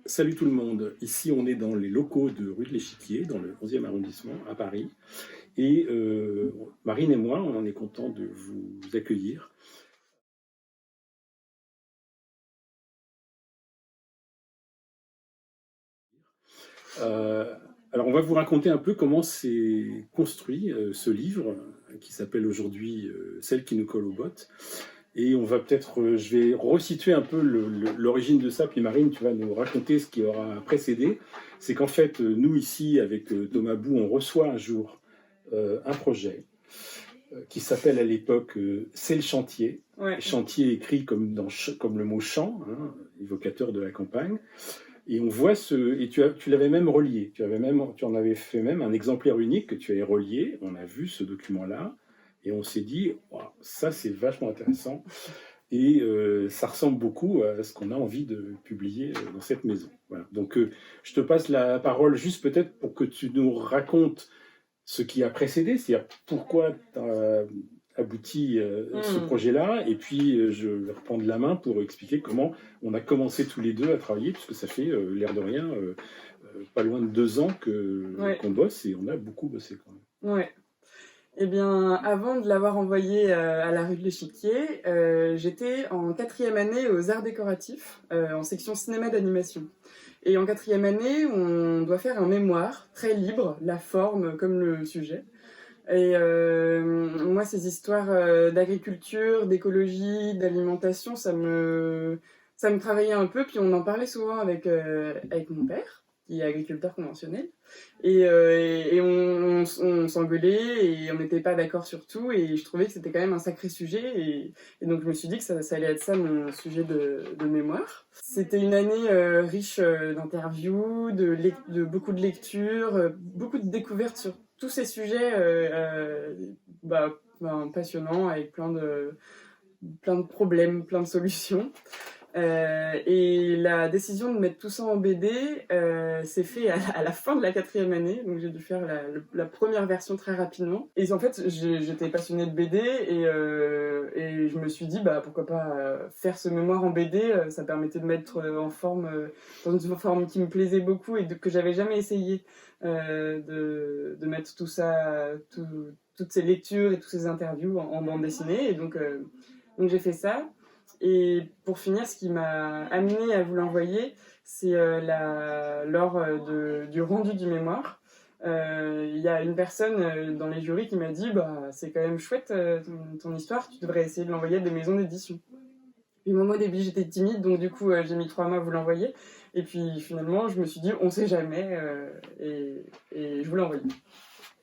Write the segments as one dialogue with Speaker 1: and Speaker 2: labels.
Speaker 1: Salut tout le monde, ici on est dans les locaux de rue de l'Échiquier, dans le 11e arrondissement à Paris. Et Marine et moi, on est content de vous accueillir. Euh, alors on va vous raconter un peu comment s'est construit ce livre qui s'appelle aujourd'hui Celle qui nous colle aux bottes. Et on va peut-être, je vais resituer un peu l'origine de ça, puis Marine, tu vas nous raconter ce qui aura précédé. C'est qu'en fait, nous ici, avec Thomas Bou, on reçoit un jour un projet qui s'appelle à l'époque C'est le chantier.
Speaker 2: Ouais.
Speaker 1: Chantier écrit comme le mot champ, hein, évocateur de la campagne. Et on voit et tu l'avais même relié. Tu en avais fait même un exemplaire unique que tu avais relié. On a vu ce document-là et on s'est dit, wow, ça c'est vachement intéressant. Et ça ressemble beaucoup à ce qu'on a envie de publier dans cette maison. Voilà. Donc je te passe la parole juste peut-être pour que tu nous racontes ce qui a précédé, c'est-à-dire pourquoi tu as abouti ce projet-là, et puis je vais reprendre la main pour expliquer comment on a commencé tous les deux à travailler, puisque ça fait l'air de rien pas loin de 2 ans qu'on bosse, et on a beaucoup bossé quand même.
Speaker 2: Ouais. Eh bien, avant de l'avoir envoyé à la rue de l'Échiquier, j'étais en 4e année aux arts décoratifs, en section cinéma d'animation. Et en 4e année, on doit faire un mémoire très libre, la forme comme le sujet. Et moi, ces histoires d'agriculture, d'écologie, d'alimentation, ça me travaillait un peu. Puis on en parlait souvent avec mon père, qui est agriculteur conventionnel. Et on s'engueulait et on n'était pas d'accord sur tout. Et je trouvais que c'était quand même un sacré sujet. Et donc je me suis dit que ça allait être ça mon sujet de mémoire. C'était une année riche d'interviews, de beaucoup de lectures, beaucoup de découvertes sur tous ces sujets passionnants, avec plein de problèmes, plein de solutions. Et la décision de mettre tout ça en BD s'est fait à la fin de la 4e année, donc j'ai dû faire la première version très rapidement. Et en fait, j'étais passionnée de BD et je me suis dit, pourquoi pas faire ce mémoire en BD, ça permettait de mettre en forme, dans une forme qui me plaisait beaucoup et que j'avais jamais essayé de mettre tout ça, toutes ces lectures et toutes ces interviews en bande dessinée. Et donc j'ai fait ça. Et pour finir, ce qui m'a amené à vous l'envoyer, c'est lors du rendu du mémoire. Il y a une personne dans les jurys qui m'a dit c'est quand même chouette ton histoire, tu devrais essayer de l'envoyer à des maisons d'édition. Et moi au début j'étais timide, donc du coup j'ai mis 3 mois à vous l'envoyer. Et puis finalement je me suis dit on sait jamais et je vous l'ai envoyé.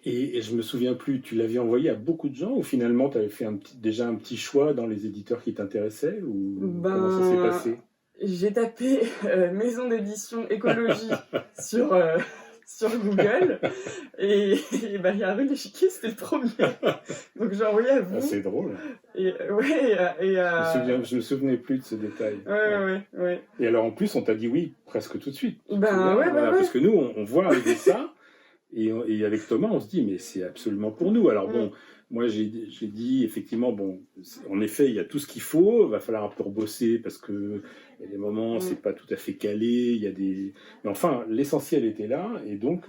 Speaker 1: Et je me souviens plus, tu l'avais envoyé à beaucoup de gens ou finalement tu avais fait déjà un petit choix dans les éditeurs qui t'intéressaient ou comment ça s'est passé?
Speaker 2: J'ai tapé maison d'édition écologie sur Google et il y a rue de l'Échiquier, c'était le premier. Donc j'ai envoyé à vous.
Speaker 1: Ah, c'est drôle.
Speaker 2: Et
Speaker 1: je me souvenais plus de ce détail.
Speaker 2: Ouais.
Speaker 1: Et alors en plus on t'a dit oui presque tout de suite.
Speaker 2: Ouais.
Speaker 1: Parce que nous on voit arriver ça. Et avec Thomas, on se dit, mais c'est absolument pour nous. Alors bon, moi j'ai dit, effectivement, bon, en effet, il y a tout ce qu'il faut, il va falloir un peu rebosser parce que il y a des moments, c'est pas tout à fait calé, il y a des... Mais enfin, l'essentiel était là, et donc,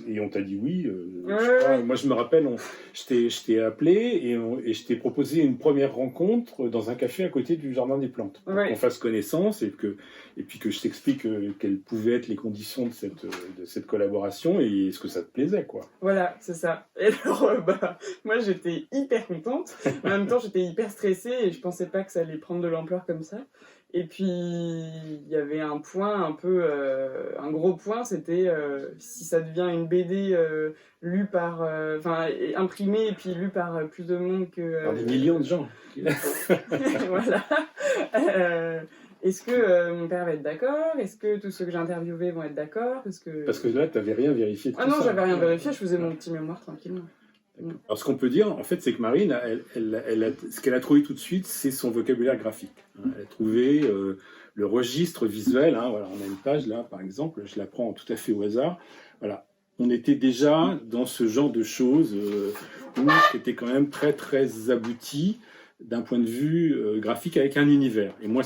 Speaker 1: et on t'a dit oui. Moi je me rappelle, je t'ai appelé et je t'ai proposé une première rencontre dans un café à côté du Jardin des Plantes, pour qu'on fasse connaissance et puis que je t'explique quelles pouvaient être les conditions de cette collaboration et ce que ça te plaisait, quoi.
Speaker 2: Voilà, c'est ça. Et alors, moi j'étais hyper contente, en même temps j'étais hyper stressée et je pensais pas que ça allait prendre de l'ampleur comme ça. Et puis il y avait un point un peu, un gros point, c'était si ça devient une BD lue par, imprimée et puis lue par plus de monde que...
Speaker 1: Par des millions de gens.
Speaker 2: Voilà. Est-ce que mon père va être d'accord? Est-ce que tous ceux que j'ai interviewés vont être d'accord? Parce que
Speaker 1: là, tu n'avais rien vérifié de tout ça.
Speaker 2: Ah non, j'avais rien vérifié, je faisais mon petit mémoire tranquillement.
Speaker 1: Alors, ce qu'on peut dire, en fait, c'est que Marine, ce qu'elle a trouvé tout de suite, c'est son vocabulaire graphique. Elle a trouvé le registre visuel. Voilà, on a une page là, par exemple, je la prends tout à fait au hasard. Voilà, on était déjà dans ce genre de choses qui étaient quand même très, très abouties. d'un point de vue graphique avec un univers. Et moi,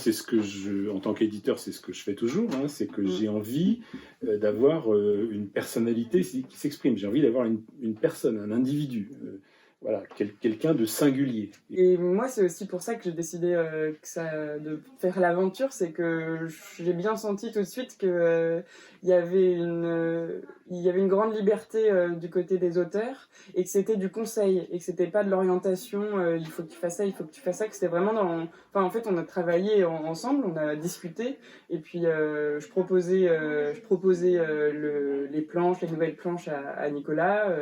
Speaker 1: en tant qu'éditeur, c'est ce que je fais toujours, hein, c'est que j'ai envie d'avoir une personnalité qui s'exprime. J'ai envie d'avoir une personne, un individu, voilà, quelqu'un de singulier.
Speaker 2: Et moi, c'est aussi pour ça que j'ai décidé de faire l'aventure, c'est que j'ai bien senti tout de suite que il y avait une grande liberté du côté des auteurs et que c'était du conseil et que c'était pas de l'orientation. Il faut que tu fasses ça, il faut que tu fasses ça. Que c'était vraiment Enfin, en fait, on a travaillé ensemble, on a discuté et puis je proposais les planches, les nouvelles planches à Nicolas,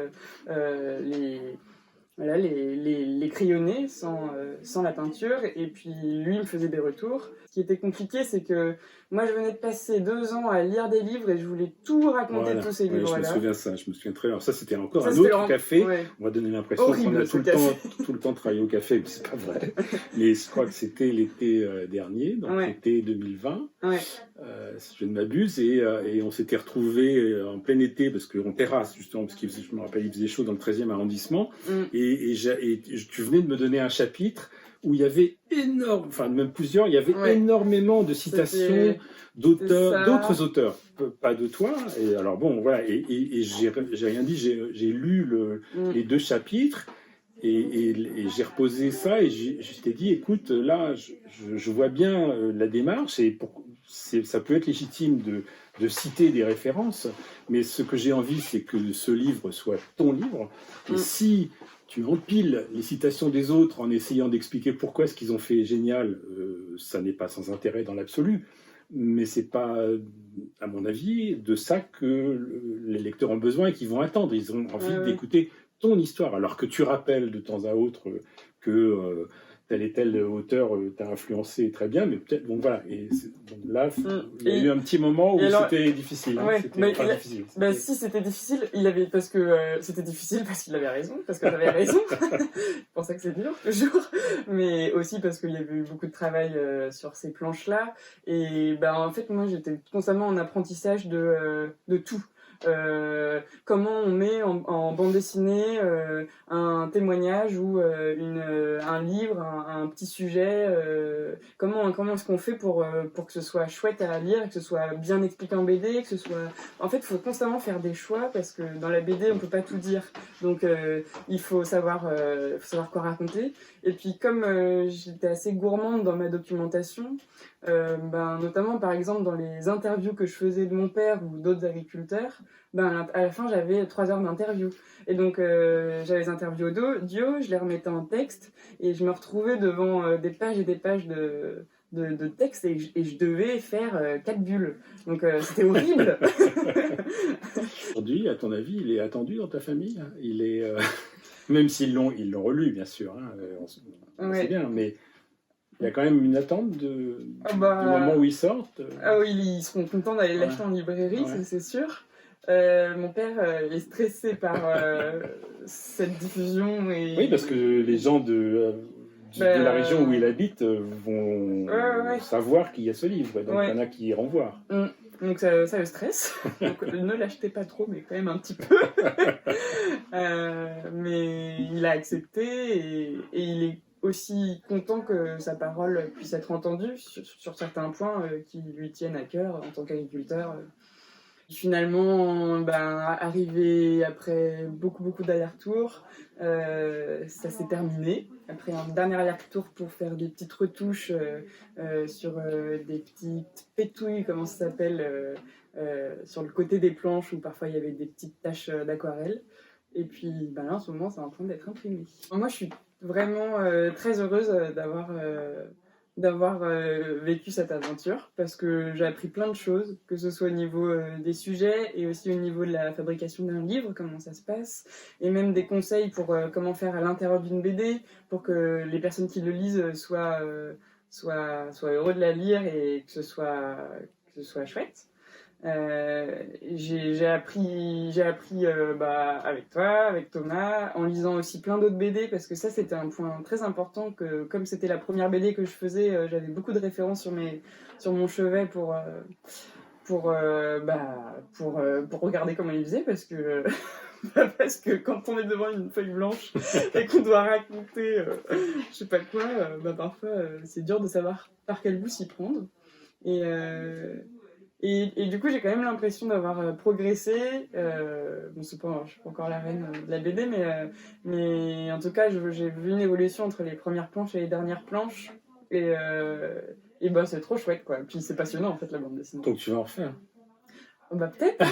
Speaker 2: voilà, les crayonnés sans la peinture, et puis lui il me faisait des retours. Ce qui était compliqué, c'est que moi je venais de passer 2 ans à lire des livres et je voulais tout raconter de tous ces livres-là.
Speaker 1: Je me souviens très bien. Alors ça, c'était encore un autre café. Ouais. On m'a donné l'impression qu'on a tout le temps travaillé au café, mais c'est pas vrai. Mais je crois que c'était l'été dernier, donc l'été 2020, si je ne m'abuse, et on s'était retrouvés en plein été, parce qu'en terrasse, justement, parce que je me rappelle, il faisait chaud dans le 13e arrondissement, et tu venais de me donner un chapitre où il y avait même plusieurs, il y avait énormément de citations d'autres auteurs, pas de toi. Et alors bon, voilà, et j'ai rien dit, j'ai lu les 2 chapitres, et j'ai reposé ça, et je t'ai dit, écoute, là, je vois bien la démarche, et ça peut être légitime de citer des références, mais ce que j'ai envie, c'est que ce livre soit ton livre, et si tu empiles les citations des autres en essayant d'expliquer pourquoi ce qu'ils ont fait est génial, ça n'est pas sans intérêt dans l'absolu, mais c'est pas, à mon avis, de ça que les lecteurs ont besoin et qu'ils vont attendre. Ils ont envie d'écouter ton histoire, alors que tu rappelles de temps à autre que tel et tel auteur t'a influencé très bien, mais peut-être, donc voilà. Et donc là, il y a eu un petit moment où c'était difficile.
Speaker 2: Difficile. Si, c'était difficile. C'était difficile parce qu'il avait raison, parce que j'avais raison. C'est pour ça que c'est dur, toujours. Mais aussi parce qu'il y avait eu beaucoup de travail sur ces planches-là. Et en fait, moi, j'étais constamment en apprentissage de tout. Comment on met en bande dessinée un témoignage ou un livre, un petit sujet, comment est-ce qu'on fait pour que ce soit chouette à lire, que ce soit bien expliqué en BD, que ce soit... En fait, il faut constamment faire des choix parce que dans la BD, on peut pas tout dire. Donc, il faut savoir quoi raconter. Et puis, comme j'étais assez gourmande dans ma documentation, notamment par exemple dans les interviews que je faisais de mon père ou d'autres agriculteurs, à la fin j'avais 3 heures d'interview, et donc j'avais les interviews audio, je les remettais en texte et je me retrouvais devant des pages et des pages de texte, et je devais faire 4 bulles, donc c'était horrible.
Speaker 1: Aujourd'hui, à ton avis, il est attendu dans ta famille? Il est même s'ils l'ont relu, bien sûr, hein, on sait bien, mais il y a quand même une attente du moment où ils sortent.
Speaker 2: Ah oui, ils seront contents d'aller l'acheter en librairie, c'est sûr. Mon père est stressé par cette diffusion.
Speaker 1: Oui, parce que les gens de la région où il habite vont savoir qu'il y a ce livre, donc il y en a qui iront voir.
Speaker 2: Donc ça le stresse. Donc, ne l'achetez pas trop, mais quand même un petit peu. Mais il a accepté, et il est aussi content que sa parole puisse être entendue sur certains points qui lui tiennent à cœur en tant qu'agriculteur. Finalement, arrivé après beaucoup d'allers-retours, ça s'est terminé. Après un dernier aller-retour pour faire des petites retouches sur des petites pétouilles, comment ça s'appelle, sur le côté des planches où parfois il y avait des petites taches d'aquarelle. Et puis là, en ce moment, c'est en train d'être imprimé. Moi, je suis vraiment très heureuse d'avoir vécu cette aventure, parce que j'ai appris plein de choses, que ce soit au niveau des sujets et aussi au niveau de la fabrication d'un livre, comment ça se passe, et même des conseils pour comment faire à l'intérieur d'une BD pour que les personnes qui le lisent soient heureux de la lire et que ce soit chouette. J'ai appris avec toi, avec Thomas, en lisant aussi plein d'autres BD, parce que ça c'était un point très important, que comme c'était la première BD que je faisais, j'avais beaucoup de références sur mon chevet pour regarder comment il faisait, parce que Parce que quand on est devant une feuille blanche et qu'on doit raconter je sais pas quoi, parfois c'est dur de savoir par quel bout s'y prendre. Et, et du coup, j'ai quand même l'impression d'avoir progressé. Bon, c'est pas, je suis pas encore la reine de la BD, mais en tout cas, j'ai vu une évolution entre les premières planches et les dernières planches. Et bah, c'est trop chouette, quoi. Puis c'est passionnant, en fait, la bande dessinée.
Speaker 1: Donc tu vas en refaire.
Speaker 2: Bah, peut-être.